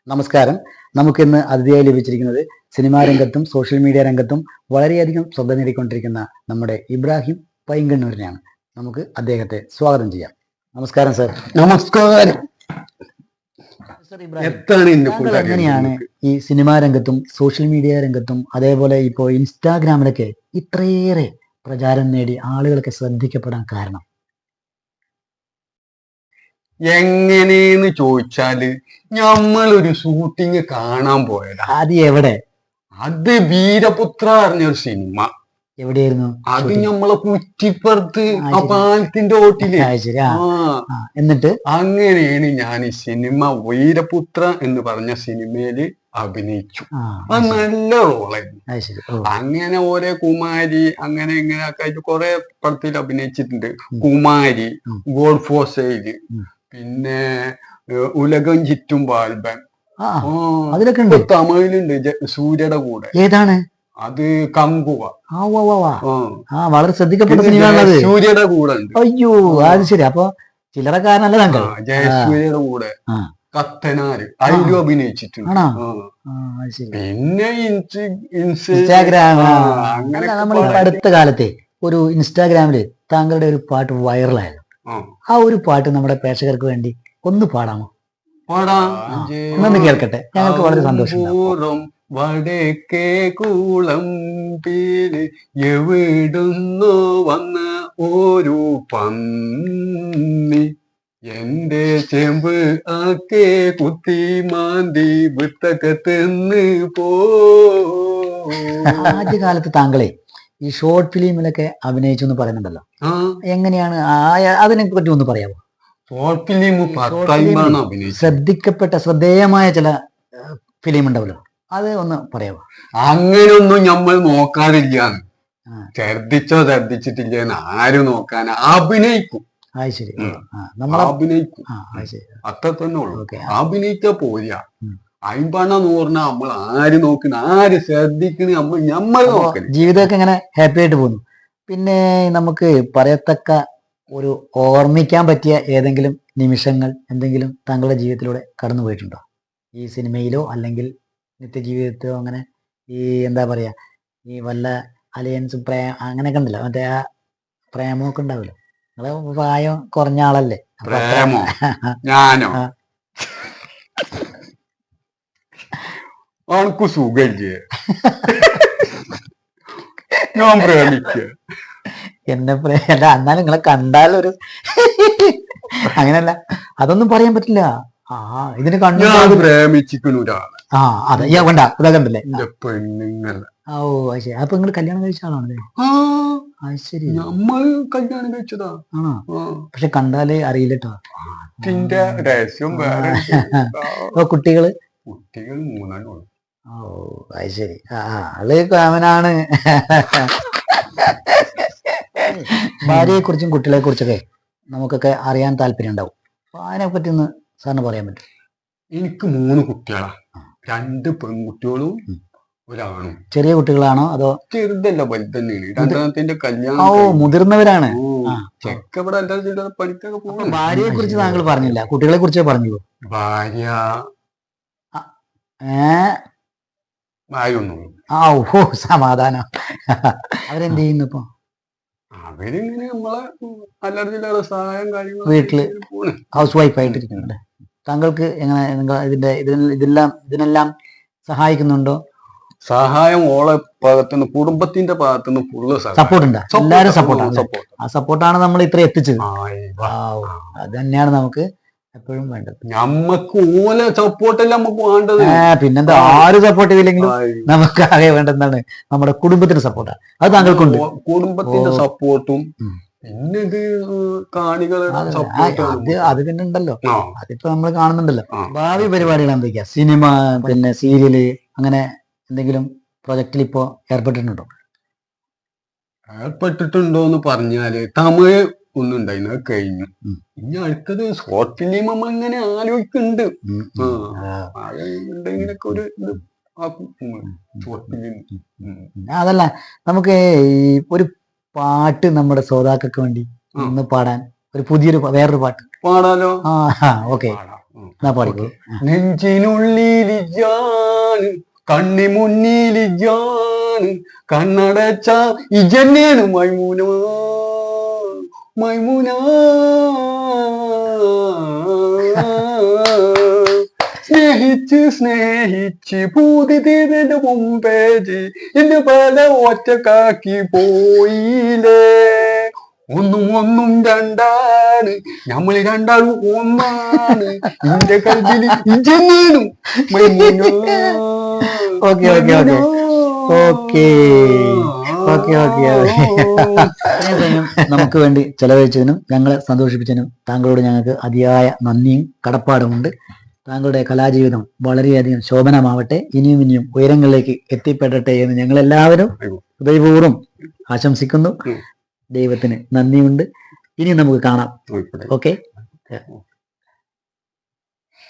നമസ്കാരം. നമുക്കിന്ന് അതിഥിയായി ലഭിച്ചിരിക്കുന്നത് സിനിമാ രംഗത്തും സോഷ്യൽ മീഡിയ രംഗത്തും വളരെയധികം ശ്രദ്ധ നേടിക്കൊണ്ടിരിക്കുന്ന നമ്മുടെ ഇബ്രാഹിം പൈങ്കണ്ണൂരിനെയാണ്. നമുക്ക് അദ്ദേഹത്തെ സ്വാഗതം ചെയ്യാം. നമസ്കാരം സർ. നമസ്കാരം. സർ ഇബ്രാഹിം, താങ്കൾ എങ്ങനെയാണ് ഈ സിനിമാ രംഗത്തും സോഷ്യൽ മീഡിയ രംഗത്തും അതേപോലെ ഇപ്പോൾ ഇൻസ്റ്റാഗ്രാമിലൊക്കെ ഇത്രയേറെ പ്രചാരം നേടി ആളുകളൊക്കെ ശ്രദ്ധിക്കപ്പെടാൻ കാരണം? എങ്ങനെയെന്ന് ചോദിച്ചാല് ഞമ്മളൊരു ഷൂട്ടിങ് കാണാൻ പോയതാ. അത് എവിടെ? അത് വീരപുത്ര പറഞ്ഞൊരു സിനിമ. എവിടെയായിരുന്നു അത് ഞമ്മളെ കുറ്റിപ്പുറത്ത് ആ പാലത്തിന്റെ ഓട്ടില്. എന്നിട്ട് അങ്ങനെയാണ് ഞാൻ ഈ സിനിമ വീരപുത്ര എന്ന് പറഞ്ഞ സിനിമയില് അഭിനയിച്ചു. അത് നല്ല റോളായിരുന്നു. അങ്ങനെ ഓരോ കുമാരി അങ്ങനെ ഇങ്ങനെയൊക്കെ ആയിട്ട് കുറെ പടത്തിൽ അഭിനയിച്ചിട്ടുണ്ട്. കുമാരി, ഗോഡ് ഫോർ സെയിൽ, പിന്നെ ഉലകം ചുറ്റും ബാൽബൻ, അതിലൊക്കെ ഉണ്ട്. തമിഴിലുണ്ട് സൂര്യയുടെ കൂടെ. ഏതാണ് അത്? കങ്കുവ. വളരെ ശ്രദ്ധിക്കപ്പെട്ട സിനിമ സൂര്യയുടെ കൂടെ ഉണ്ട്. അയ്യോ, അത് ശരി. അപ്പൊ ചില്ലറക്കാരനല്ല താങ്കൾ? ജയസൂര്യയുടെ കൂടെ കത്തനാര് അതിലും അഭിനയിച്ചിട്ടുണ്ട്. പിന്നെ ഇൻസ്റ്റാഗ്രാം. നമ്മൾ അടുത്ത കാലത്തെ ഒരു ഇൻസ്റ്റാഗ്രാമില് താങ്കളുടെ ഒരു പാട്ട് വൈറലായിരുന്നു. ആ ഒരു പാട്ട് നമ്മുടെ പ്രേക്ഷകർക്ക് വേണ്ടി ഒന്ന് പാടാമോ? ഒന്ന് കേൾക്കട്ടെ, ഞങ്ങൾക്ക് വളരെ സന്തോഷം. വടക്കേ കൂളം പീല് എവിടുന്നോ വന്ന ഒരു പന്നി എന്റെ ചെമ്പ് ആക്കെ കുത്തി മാന്തി വിത്തകത്തെന്ന് പോ. ആദ്യകാലത്ത് താങ്കളെ ഈ ഷോർട്ട് ഫിലിമിലൊക്കെ അഭിനയിച്ചു എന്ന് പറയുന്നുണ്ടല്ലോ, എങ്ങനെയാണ് അതിനെ പറ്റി ഒന്ന് പറയാമോ? ഷോർട്ട് ഫിലിം ശ്രദ്ധിക്കപ്പെട്ട ശ്രദ്ധേയമായ ചില ഫിലിം ഉണ്ടാവല്ലോ, അത് ഒന്ന് പറയാമോ? അങ്ങനെയൊന്നും നമ്മൾ നോക്കാറില്ല. ശ്രദ്ധിച്ചിട്ടില്ലെന്ന് ആരും നോക്കാനാ? അഭിനയിക്കും. ശരി, അഭിനയിക്കും, അത്ര തന്നെ ഉള്ളു. അഭിനയിച്ചാ പോരാ. അയിമ്പണ നൂറിന നമ്മൾ ആര് നോക്കണ, ആര് ശ്രദ്ധിക്കണ, നമ്മൾ നോക്കണ. ജീവിതമൊക്കെ ഇങ്ങനെ ഹാപ്പി ആയിട്ട് പോകുന്നു. പിന്നെ നമുക്ക് പറയത്തക്ക ഒരു ഓർമ്മിക്കാൻ പറ്റിയ ഏതെങ്കിലും നിമിഷങ്ങൾ എന്തെങ്കിലും താങ്കളുടെ ജീവിതത്തിലൂടെ കടന്നു പോയിട്ടുണ്ടോ? ഈ സിനിമയിലോ അല്ലെങ്കിൽ നിത്യജീവിതത്തിലോ? അങ്ങനെ ഈ എന്താ പറയാ, ഈ വല്ല അലയൻസും അങ്ങനെയൊക്കെ ഉണ്ടല്ലോ, മറ്റേ ആ പ്രേമമൊക്കെ ഉണ്ടാവില്ല. നിങ്ങള് പ്രായം കുറഞ്ഞ ആളല്ലേ? പ്രേമോ? ഞാനോ? ആൾക്ക് സുഖല്ലേ? ഞാൻ പ്രേമിക്ക. എന്നെ അല്ല, എന്നാലും നിങ്ങളെ കണ്ടാലൊരു അങ്ങനല്ല, അതൊന്നും പറയാൻ പറ്റില്ല. ഇതിന് കണ്ടു പ്രേമിച്ചിരിക്കുന്ന ഒരാള്. അതെ, വേണ്ട ഇതൊക്കെ ഉണ്ടല്ലേ പെണ്ണുങ്ങളെ. ശരി. അപ്പൊ നിങ്ങൾ കല്യാണം കഴിച്ച ആളാണല്ലേ? ശരി, നമ്മൾ കല്യാണം കഴിച്ചതാ. പക്ഷെ കണ്ടാലേ അറിയില്ലട്ടോ. രഹസ്യം വേറെ. കുട്ടികൾ 3 ശരി. ആള് കാമനാണ്. ഭാര്യയെ കുറിച്ചും കുട്ടികളെ കുറിച്ചൊക്കെ നമുക്കൊക്കെ അറിയാൻ താല്പര്യം ഉണ്ടാവും. അപ്പൊ അതിനെ പറ്റി ഒന്ന് സാറിന് പറയാൻ പറ്റും? എനിക്ക് 3 കുട്ടികളാ. 2 പെൺകുട്ടികളും ഒരാണും. ചെറിയ കുട്ടികളാണോ അതോ? ചെറുതല്ല, വലുതന്നെയാണ്. രണ്ടാമത്തെ കല്യാണം. മുതിർന്നവരാണ്. ചെക്കവിടെ എല്ലാ പണിക്കൊക്കെ പോകും. ഭാര്യയെ കുറിച്ച് താങ്കൾ പറഞ്ഞില്ല, കുട്ടികളെ കുറിച്ച് പറഞ്ഞു. ഭാര്യ സമാധാനം. അവരെന്ത് ചെയ്യുന്നു ഇപ്പൊ? അവരിങ്ങനെ നമ്മളെ അല്ലറ സഹായം കാര്യങ്ങൾ വീട്ടില് ഹൗസ് വൈഫ് ആയിട്ടിരിക്കുന്നുണ്ട്. താങ്കൾക്ക് എങ്ങനെ ഇതിനെല്ലാം സഹായിക്കുന്നുണ്ടോ? സഹായം ഓളെ ഭാഗത്തുനിന്ന്, കുടുംബത്തിന്റെ ഭാഗത്തുനിന്ന് ഫുള്ള് സപ്പോർട്ട് ഉണ്ട്. എല്ലാരും സപ്പോർട്ടാണ്. ആ സപ്പോർട്ടാണ് നമ്മൾ ഇത്ര എത്തിച്ചത്. അത് തന്നെയാണ് നമുക്ക് എപ്പോഴും വേണ്ടത്. നമ്മക്ക് ഓലെ സപ്പോർട്ടല്ല നമുക്ക് വേണ്ടത്. പിന്നെന്താ, ആര് സപ്പോർട്ട് ചെയ്തില്ലെങ്കിലും നമുക്ക് ആകെ വേണ്ടതാണ് നമ്മുടെ കുടുംബത്തിന്റെ സപ്പോർട്ടാണ്. അത് താങ്കൾക്കുണ്ട്. കുടുംബത്തിന്റെ സപ്പോർട്ടും പിന്നെ ഇത് കാണികളുടെ സപ്പോർട്ടും അത് പിന്നെ ഉണ്ടല്ലോ. അതിപ്പോ നമ്മൾ കാണുന്നുണ്ടല്ലോ. ഭാവി പരിപാടികൾ എന്തൊക്കെയാ? സിനിമ, പിന്നെ സീരിയല്, അങ്ങനെ എന്തെങ്കിലും പ്രൊജക്റ്റിൽ ഇപ്പോ ഏർപ്പെട്ടിട്ടുണ്ടോ? ഏർപ്പെട്ടിട്ടുണ്ടോന്ന് പറഞ്ഞാല് തമിഴ് ഒന്നുണ്ടായിരുന്നു, അത് കഴിഞ്ഞു. ഇനി അടുത്തത് ഷോർട്ട് ഫിലിം നമ്മൾ ഇങ്ങനെ ആലോചിക്കുന്നുണ്ട്. അതെങ്കിലൊക്കെ ഒരു ഇത് ഷോർട്ട് ഫിലിം. അതല്ല, നമുക്ക് ഈ ഒരു പാട്ട് നമ്മുടെ ശ്രോതാക്കൾക്ക് വേണ്ടി ഒന്ന് പാടാൻ, ഒരു പുതിയൊരു വേറൊരു പാട്ട് പാടാലോ? ഓക്കെ. എന്നാ പാടിക്കോ. നെഞ്ചിനുള്ളിലിജാണ് കണ്ണി മുന്നിലിജാണ് കണ്ണടച്ച ഇജന്നെയാണ് മൈമുന മൈമുന സ്നേഹിച്ച് പൂതി തീർന്നതിന്റെ മുമ്പേജ് എന്നെ പല ഒറ്റക്കാക്കി പോയില്ലേ. ഒന്നും രണ്ടാണ്, നമ്മൾ രണ്ടാളും ഒന്നാണ്, എന്റെ കൽവിൽ ഇജന്നേനും Maimuna. Okay okay okay okay okay okay. സമയം നമുക്ക് വേണ്ടി ചെലവഴിച്ചതിനും ഞങ്ങളെ സന്തോഷിപ്പിച്ചതിനും താങ്കളോട് ഞങ്ങൾക്ക് അതിയായ നന്ദിയും കടപ്പാടുമുണ്ട്. താങ്കളുടെ കലാജീവിതം വളരെയധികം ശോഭനമാവട്ടെ, ഇനിയും ഇനിയും ഉയരങ്ങളിലേക്ക് എത്തിപ്പെടട്ടെ എന്ന് ഞങ്ങൾ എല്ലാവരും ഹൃദയപൂർവ്വം ആശംസിക്കുന്നു. ദൈവത്തിന് നന്ദിയുണ്ട്. ഇനി നമുക്ക് കാണാം. ഓക്കെ.